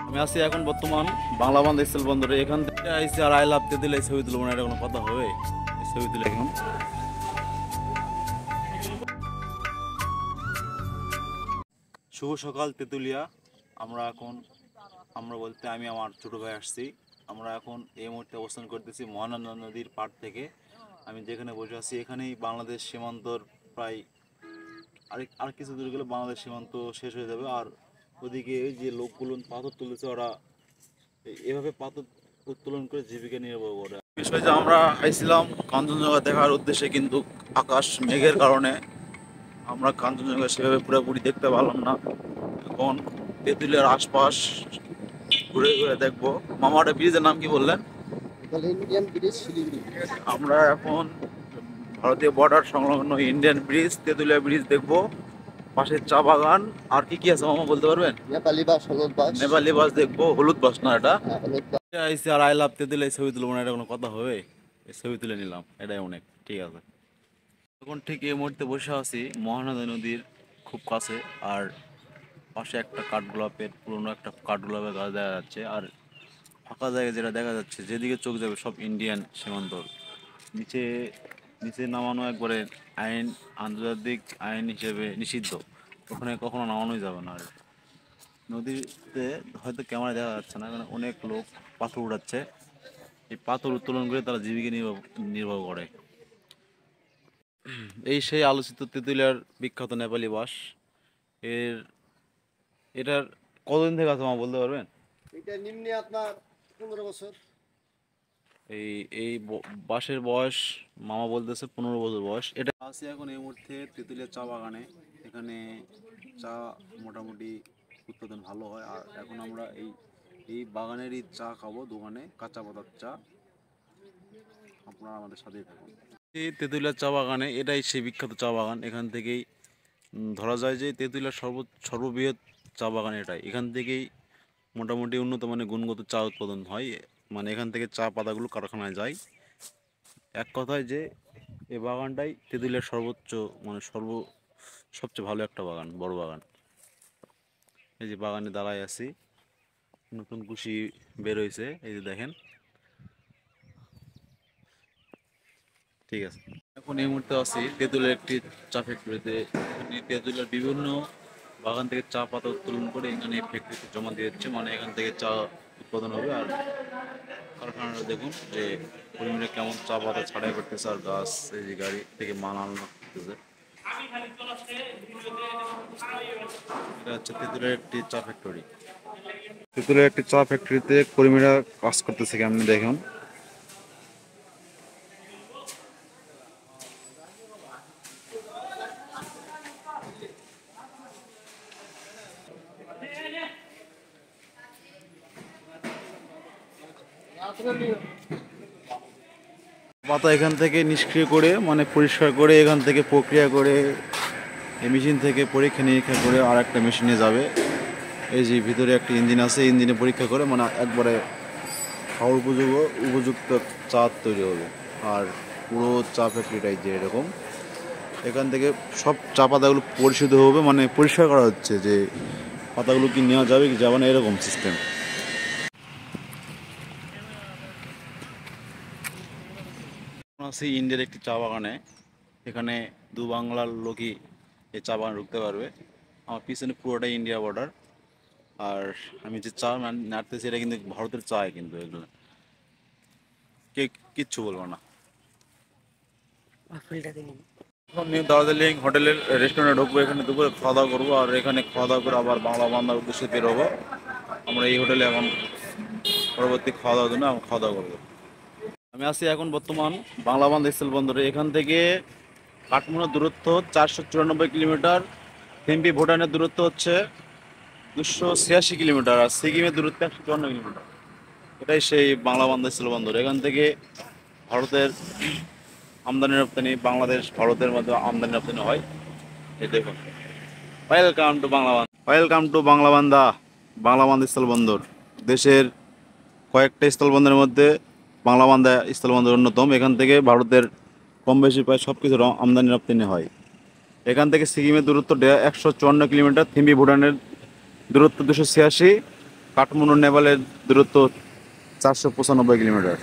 আমি আছি এখন বর্তমান বাংলা বান্ধ স্থল বন্দরে। এখান থেকে আইসি আর আই লাভ দিলে ছবি তুলবো না, এটা কোনো কথা হবে? ছবি তুলে এখন শুভ সকাল তেঁতুলিয়া। আমরা বলতে আমি আমার ছোট ভাই আসছি। আমরা এখন এই মুহূর্তে অবস্থান করতেছি মহানন্দা নদীর পাড় থেকে। আমি যেখানে বসে আছি এখানেই বাংলাদেশ সীমান্তর প্রায় আর কিছু দূর গেলে বাংলাদেশ সীমান্ত শেষ হয়ে যাবে। আর ওদিকে এই যে লোকগুলো পাথর তুলেছে, ওরা এভাবে পাথর উত্তোলন করে জীবিকা নির্বাহ করে। বিষয় যে আমরা আইছিলাম কাঞ্চনজঙ্ঘা দেখার উদ্দেশ্যে, কিন্তু আকাশ মেঘের কারণে আমরা কাঞ্চনজঙ্ঘা সেভাবে পুরোপুরি দেখতে পারলাম না। এখন তেঁতুলিয়ার আশপাশ ঘুরে ঘুরে দেখবো। মামাটা ব্রিজের নাম কি বললেন? Indian bridge Siliguri. আমরা এখন ভারতীয় বর্ডার সংলগ্ন ইন্ডিয়ান ব্রিজ, তেঁতুলিয়া ব্রিজ দেখবো। পাশে চা বাগান, আর কি কি আছে মামা বলতে পারবেন? নেপালি বাস, হলুদ বাস। নেপালি বাস দেখবো, হলুদ বাস না এটা। হলুদ বাস। আইসি আর আই লাভ তেঁতুলিয়া ছবি তুলবো না, এটা কোনো কথা হবে? এই ছবি তুলে নিলাম, এটাই অনেক। ঠিক আছে, এখন ঠিক এই মুহূর্তে বসে আছি মহানদা নদীর খুব কাছে। আর পাশে একটা কাঠগোলাপের পুরনো একটা কাঠগোলাপের গাছ দেখা যাচ্ছে। আর ফাঁকা জায়গায় যেটা দেখা যাচ্ছে, যেদিকে চোখ যাবে সব ইন্ডিয়ান সীমান্তর। নিচে নিচে নামানো একবারে আইন, আন্তর্জাতিক আইন হিসেবে নিষিদ্ধ। ওখানে কখনো নামানোই যাবে না। আর নদীতে হয়তো ক্যামেরা দেখা যাচ্ছে না, কারণ অনেক লোক পাথর উঠাচ্ছে। এই পাথর উত্তোলন করে তারা জীবিকা নির্বাহ করে। এই সেই আলোচিত তেঁতুলিয়ার বিখ্যাত নেপালি বাস। এর এটার কতদিন থেকে আছে মা বলতে পারবেন? এটা নিম্নে আপনার 15 বছর। এই এই বাসের বয়স মামা বলতেছে 15 বছর বয়স। এটা আছে এখন এই মুহূর্তে তেঁতুলিয়া চা বাগানে। এখানে চা মোটামুটি উৎপাদন ভালো হয়। আর এখন আমরা এই এই বাগানেরই চা খাবো, দোকানে কাঁচা পাতার চা। আপনারা আমাদের সাথেই থাকুন। এই তেঁতুলিয়া চা বাগানে, এটাই সেই বিখ্যাত চা বাগান। এখান থেকেই ধরা যায় যে তেঁতুলিয়ার সর্ববৃহৎ চা বাগান এটাই। এখান থেকেই মোটামুটি উন্নত মানের গুণগত চা উৎপাদন হয়। মানে এখান থেকে চা পাতাগুলো কারখানায় যায়। এক কথায় যে এই বাগানটাই তেঁতুলিয়ার সর্বোচ্চ, মানে সবচেয়ে ভালো একটা বাগান, বড় বাগান। এই যে বাগানে দাঁড়ায় আছি, নতুন কুশি বের হয়েছে, এই যে দেখেন। ঠিক আছে, এখন এই মুহূর্তে আছি তেঁতুলিয়ার একটি চা ফ্যাক্টরিতে। তেঁতুলিয়ার বিভিন্ন বাগান থেকে চা পাতা উত্তোলন করে এখানে ফ্যাক্টরিতে জমা দিয়ে দিচ্ছে। মানে এখান থেকে চা উৎপাদন হবে। আর কারখানাটা দেখুন যে পরিমাণে কেমন চা পাতা ছাড়াই করতেছে। আর গাছ, এই যে গাড়ি থেকে মাল আনা করতেছে। এটা হচ্ছে তেঁতুলিয়ার একটি চা ফ্যাক্টরি। তেঁতুলিয়ার একটি চা ফ্যাক্টরিতে কর্মীরা কাজ করতেছে, কেমন দেখুন। পাতা এখান থেকে নিষ্ক্রিয় করে, মানে পরিষ্কার করে, এখান থেকে প্রক্রিয়া করে এই মেশিন থেকে পরীক্ষা নিরীক্ষা করে আর একটা মেশিনে যাবে। এই যে ভিতরে একটা ইঞ্জিন আছে, ইঞ্জিনে পরীক্ষা করে মানে একবারে খাওয়ার উপযুক্ত চা তৈরি হবে। আর পুরো চা ফ্যাক্টরিটাই যে এরকম, এখান থেকে সব চা পাতাগুলো পরিশোধিত হবে, মানে পরিষ্কার করা হচ্ছে যে পাতাগুলো কি নেওয়া যাবে কি যাবে না, এরকম সিস্টেম। আছি ইন্ডিয়ার একটি চা বাগানে। এখানে দু বাংলার লোকই এই চা বাগানে ঢুকতে পারবে। আমার পিছনে পুরোটাই ইন্ডিয়া বর্ডার। আর আমি যে চা নাড়তেছি এটা কিন্তু ভারতের চা, কিন্তু এগুলো কে কিচ্ছু বলবো না। এখন নিউ দার্জিলিং হোটেলের রেস্টুরেন্টে ঢুকবো। এখানে দুপুরে খাওয়া দাওয়া করবো। আর এখানে খাওয়া দাওয়া করে আবার বাংলা বান্ধার উদ্দেশ্যে বেরোবো। আমরা এই হোটেলে এখন পরবর্তী খাওয়া দাওয়ার জন্য এখন খাওয়া দাওয়া করবো। আমি আছি এখন বর্তমান বাংলা বান্ধ স্থল বন্দরে। এখান থেকে কাঠমান্ডুর দূরত্ব 494 কিলোমিটার। থেম্পি ভুটানের দূরত্ব হচ্ছে 286 কিলোমিটার। আর সিকিমের দূরত্ব 154 কিলোমিটার। এটাই সেই বাংলা বান্ধ স্থল বন্দর। এখান থেকে ভারতের আমদানি রপ্তানি, বাংলাদেশ ভারতের মধ্যে আমদানি রপ্তানি হয়। এই দেখুন, ওয়েলকাম টু বাংলা বান্ধ, ওয়েলকাম টু বাংলা বান্ধা, বাংলা বান্ধ স্থলবন্দর। দেশের কয়েকটা স্থলবন্দরের মধ্যে বাংলা বান্ধা স্থলবন্দর অন্যতম। এখান থেকে ভারতের কম বেশি প্রায় সব কিছুর আমদানি রপ্তানি হয়। এখান থেকে সিকিমের দূরত্ব 154 কিলোমিটার। থিম্পি ভুটানের দূরত্ব 286। কাঠমান্ডু নেপালের দূরত্ব 495 কিলোমিটার।